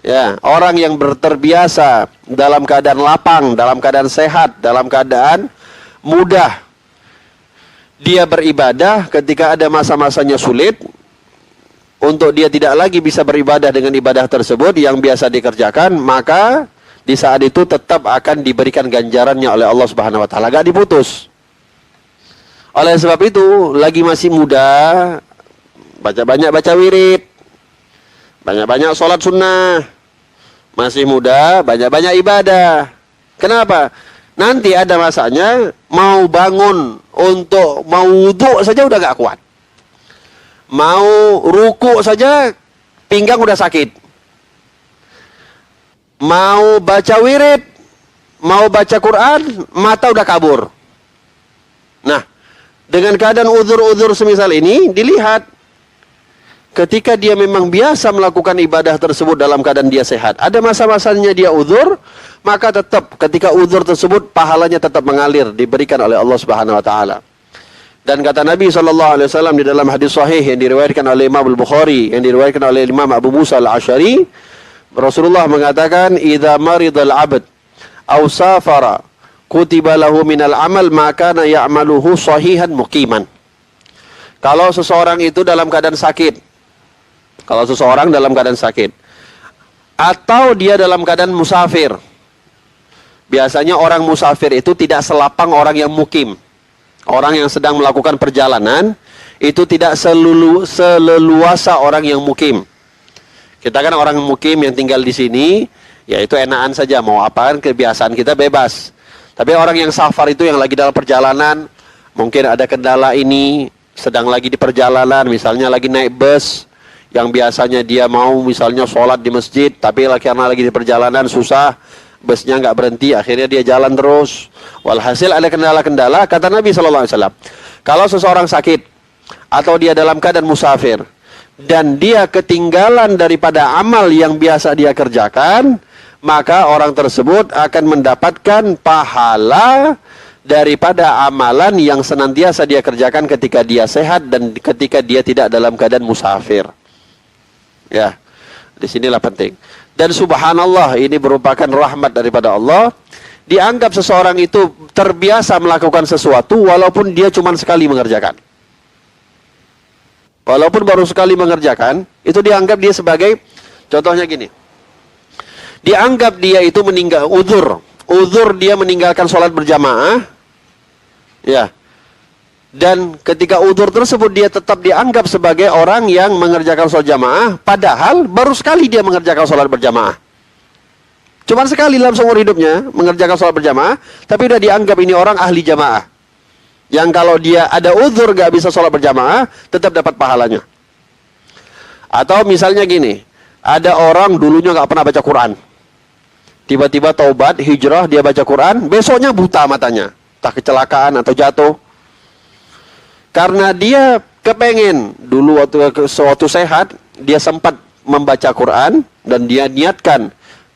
Ya, orang yang terbiasa dalam keadaan lapang, dalam keadaan sehat, dalam keadaan mudah, dia beribadah ketika ada masa-masanya sulit, untuk dia tidak lagi bisa beribadah dengan ibadah tersebut yang biasa dikerjakan, maka di saat itu tetap akan diberikan ganjarannya oleh Allah Subhanahu wa taala, gak diputus. Oleh sebab itu, lagi masih muda, banyak baca wirid, banyak sholat sunnah. Masih muda, banyak ibadah. Kenapa? Nanti ada masanya mau bangun untuk mau wudhu saja udah gak kuat. Mau ruku saja pinggang udah sakit. Mau baca wirid, mau baca Quran, mata udah kabur. Nah, dengan keadaan uzur-uzur semisal ini, dilihat ketika dia memang biasa melakukan ibadah tersebut dalam keadaan dia sehat. Ada masa-masanya dia uzur, maka tetap ketika uzur tersebut pahalanya tetap mengalir, diberikan oleh Allah Subhanahu wa taala. Dan kata Nabi SAW di dalam hadis sahih yang diriwayatkan oleh Imam Al-Bukhari, yang diriwayatkan oleh Imam Abu Musa Al-Asy'ari, Rasulullah mengatakan, "Idza maridal 'abd aw safara, kutiba lahu minal amal ma kana ya'maluhu sahihan muqiman." Kalau seseorang itu dalam keadaan sakit, atau dia dalam keadaan musafir. Biasanya orang musafir itu tidak selapang orang yang mukim. Orang yang sedang melakukan perjalanan itu tidak seleluasa orang yang mukim. Kita kan orang mukim yang tinggal di sini, ya itu enakan saja, mau apaan, kebiasaan kita bebas. Tapi orang yang safar itu yang lagi dalam perjalanan, mungkin ada kendala ini, sedang lagi di perjalanan, misalnya lagi naik bus, yang biasanya dia mau misalnya sholat di masjid, tapi karena lagi di perjalanan susah, busnya nggak berhenti, akhirnya dia jalan terus. Walhasil ada kendala-kendala. Kata Nabi SAW, kalau seseorang sakit atau dia dalam keadaan musafir dan dia ketinggalan daripada amal yang biasa dia kerjakan, maka orang tersebut akan mendapatkan pahala daripada amalan yang senantiasa dia kerjakan ketika dia sehat dan ketika dia tidak dalam keadaan musafir. Ya, disinilah penting. Dan subhanallah, ini merupakan rahmat daripada Allah. Dianggap seseorang itu terbiasa melakukan sesuatu walaupun dia cuma sekali mengerjakan. Walaupun baru sekali mengerjakan, itu dianggap dia sebagai, contohnya gini, dianggap dia itu meninggal, uzur dia meninggalkan sholat berjamaah, ya. Dan ketika uzur tersebut dia tetap dianggap sebagai orang yang mengerjakan sholat jamaah, padahal baru sekali dia mengerjakan sholat berjamaah. Cuma sekali dalam seumur hidupnya mengerjakan sholat berjamaah, tapi sudah dianggap ini orang ahli jamaah. Yang kalau dia ada uzur gak bisa sholat berjamaah, tetap dapat pahalanya. Atau misalnya gini, ada orang dulunya gak pernah baca Quran, tiba-tiba taubat, hijrah, dia baca Quran, besoknya buta matanya, entah kecelakaan atau jatuh. Karena dia kepengen, dulu waktu sehat, dia sempat membaca Quran, dan dia niatkan,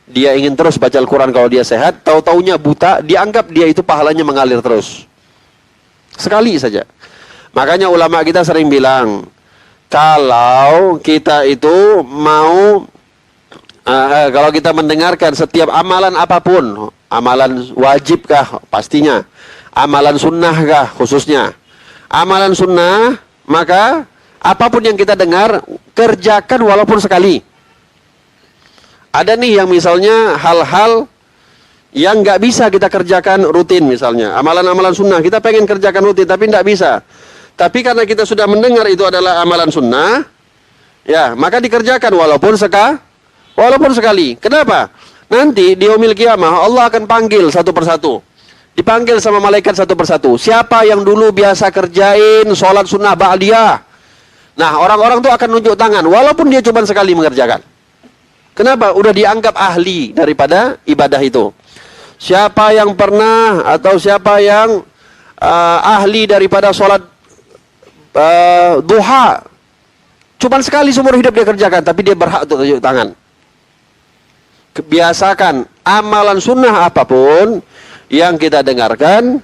dia ingin terus baca Al-Quran kalau dia sehat, tahu-taunya buta, dianggap dia itu pahalanya mengalir terus. Sekali saja. Makanya ulama kita sering bilang, kalau kita itu mau, kalau kita mendengarkan setiap amalan apapun, amalan wajibkah pastinya, amalan sunnahkah khususnya, amalan sunnah, maka apapun yang kita dengar, kerjakan walaupun sekali. Ada nih yang misalnya hal-hal yang nggak bisa kita kerjakan rutin, misalnya amalan-amalan sunnah kita pengen kerjakan rutin tapi nggak bisa. Tapi karena kita sudah mendengar itu adalah amalan sunnah, ya maka dikerjakan walaupun sekali. Kenapa? Nanti di yaumil qiyamah Allah akan panggil satu persatu. Dipanggil sama malaikat satu persatu. Siapa yang dulu biasa kerjain sholat sunnah ba'diyah? Nah, orang-orang itu akan nunjuk tangan, walaupun dia cuma sekali mengerjakan. Kenapa? Udah dianggap ahli daripada ibadah itu. Siapa yang pernah atau siapa yang ahli daripada sholat duha, cuma sekali seumur hidup dia kerjakan, tapi dia berhak untuk tunjuk tangan. Biasakan amalan sunnah apapun yang kita dengarkan,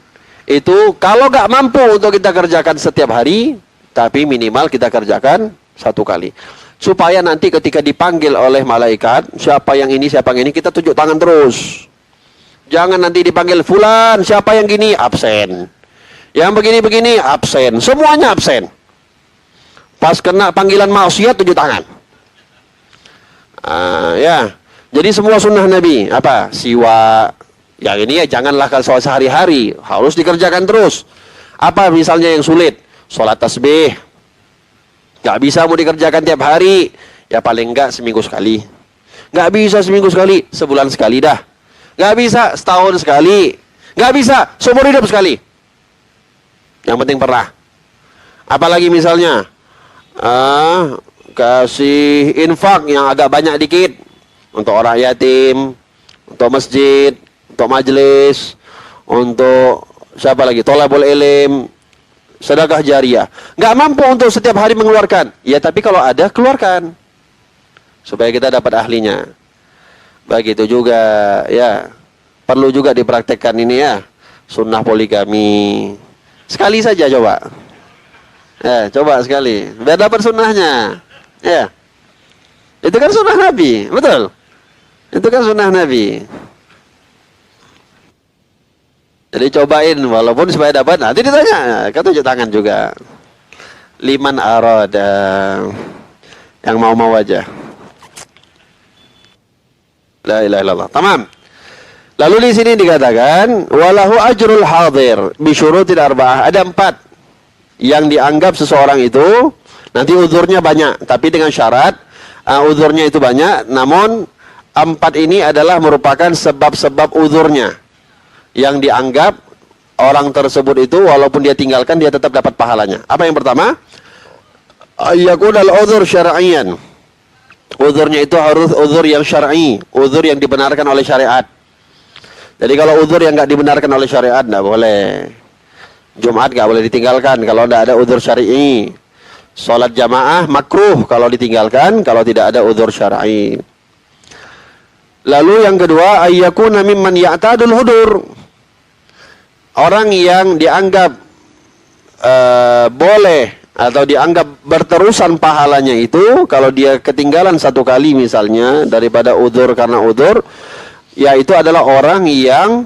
itu kalau gak mampu untuk kita kerjakan setiap hari, tapi minimal kita kerjakan satu kali. Supaya nanti ketika dipanggil oleh malaikat, siapa yang ini, siapa yang ini, kita tunjuk tangan terus. Jangan nanti dipanggil fulan, siapa yang gini, absen. Yang begini-begini, absen. Semuanya absen. Pas kena panggilan maksiat, tunjuk tangan. Ya. Jadi semua sunnah Nabi, apa? Siwak. Yang ini ya janganlah kalau sehari-hari, harus dikerjakan terus. Apa misalnya yang sulit? Sholat tasbih. Gak bisa mau dikerjakan tiap hari. Ya paling enggak seminggu sekali. Gak bisa seminggu sekali, sebulan sekali dah. Gak bisa setahun sekali. Gak bisa seumur hidup sekali. Yang penting pernah. Apalagi misalnya kasih infak yang agak banyak dikit untuk orang yatim, untuk masjid, untuk majelis, untuk siapa lagi? Thalabul ilm, sedekah jariah. Nggak mampu untuk setiap hari mengeluarkan. Ya tapi kalau ada, keluarkan. Supaya kita dapat ahlinya. Begitu juga, ya. Perlu juga dipraktekkan ini ya. Sunnah poligami. Sekali saja coba. Coba sekali. Biar dapat sunnahnya. Ya. Itu kan sunnah Nabi, betul? Itu kan sunnah Nabi. Jadi cobain, walaupun supaya dapat, nanti ditanya, kau tunjuk tangan juga. Liman arada, yang mau-mau aja. La ilaha illallah. Tamam. Lalu di sini dikatakan, walahu ajrul hadir bisyurutil arba'ah. Ada 4 yang dianggap seseorang itu, nanti uzurnya banyak, tapi dengan syarat, uzurnya itu banyak, namun 4 ini adalah merupakan sebab-sebab uzurnya. Yang dianggap orang tersebut itu walaupun dia tinggalkan dia tetap dapat pahalanya. Apa yang pertama? Ayakunal uzur syar'iyan. Uzurnya itu harus uzur yang syar'i, uzur yang dibenarkan oleh syariat. Jadi kalau uzur yang enggak dibenarkan oleh syariat enggak boleh. Jumat enggak boleh ditinggalkan kalau tidak ada uzur syar'i. Salat jamaah makruh kalau ditinggalkan kalau tidak ada uzur syar'i. Lalu yang kedua, ayyakuna mimman ya'tadul hudur. Orang yang dianggap boleh atau dianggap berterusan pahalanya itu kalau dia ketinggalan 1 kali misalnya daripada uzur karena uzur, yaitu adalah orang yang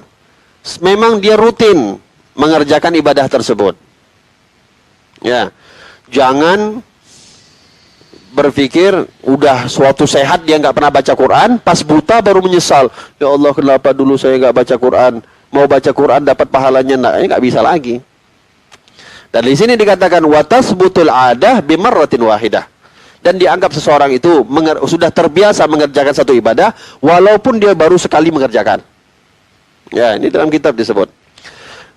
memang dia rutin mengerjakan ibadah tersebut. Ya. Jangan berpikir udah suatu sehat dia nggak pernah baca Quran, pas buta baru menyesal. Ya Allah, kenapa dulu saya nggak baca Quran? Mau baca Quran dapat pahalanya nggak bisa lagi. Dan di sini dikatakan watasbutul adah bimarratin wahidah. Dan dianggap seseorang itu sudah terbiasa mengerjakan satu ibadah walaupun dia baru sekali mengerjakan. Ya, ini dalam kitab disebut.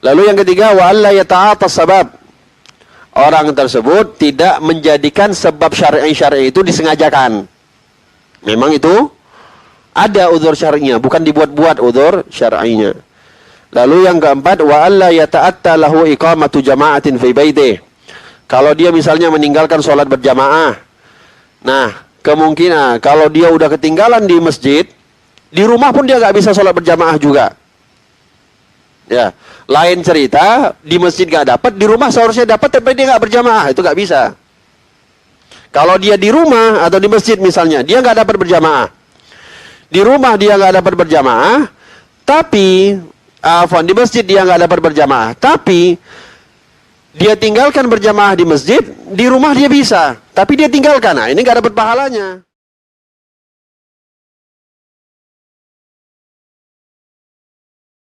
Lalu yang ketiga, wa alla yata'atas sabab. Orang tersebut tidak menjadikan sebab syar'i itu disengajakan. Memang itu ada uzur syar'inya, bukan dibuat-buat uzur syar'inya. Lalu yang keempat, wa alla yata'atta lahu iqamatu jama'atin fi baitih. Kalau dia misalnya meninggalkan sholat berjamaah. Nah, kemungkinan kalau dia udah ketinggalan di masjid, di rumah pun dia nggak bisa sholat berjamaah juga. Ya, lain cerita, di masjid nggak dapat, di rumah seharusnya dapat, tapi dia nggak berjamaah, itu nggak bisa. Kalau dia di rumah atau di masjid misalnya, dia nggak dapat berjamaah. Di rumah dia nggak dapat berjamaah, tapi di masjid dia nggak dapat berjamaah, tapi dia tinggalkan berjamaah di masjid, di rumah dia bisa, tapi dia tinggalkan, nah ini nggak dapat pahalanya.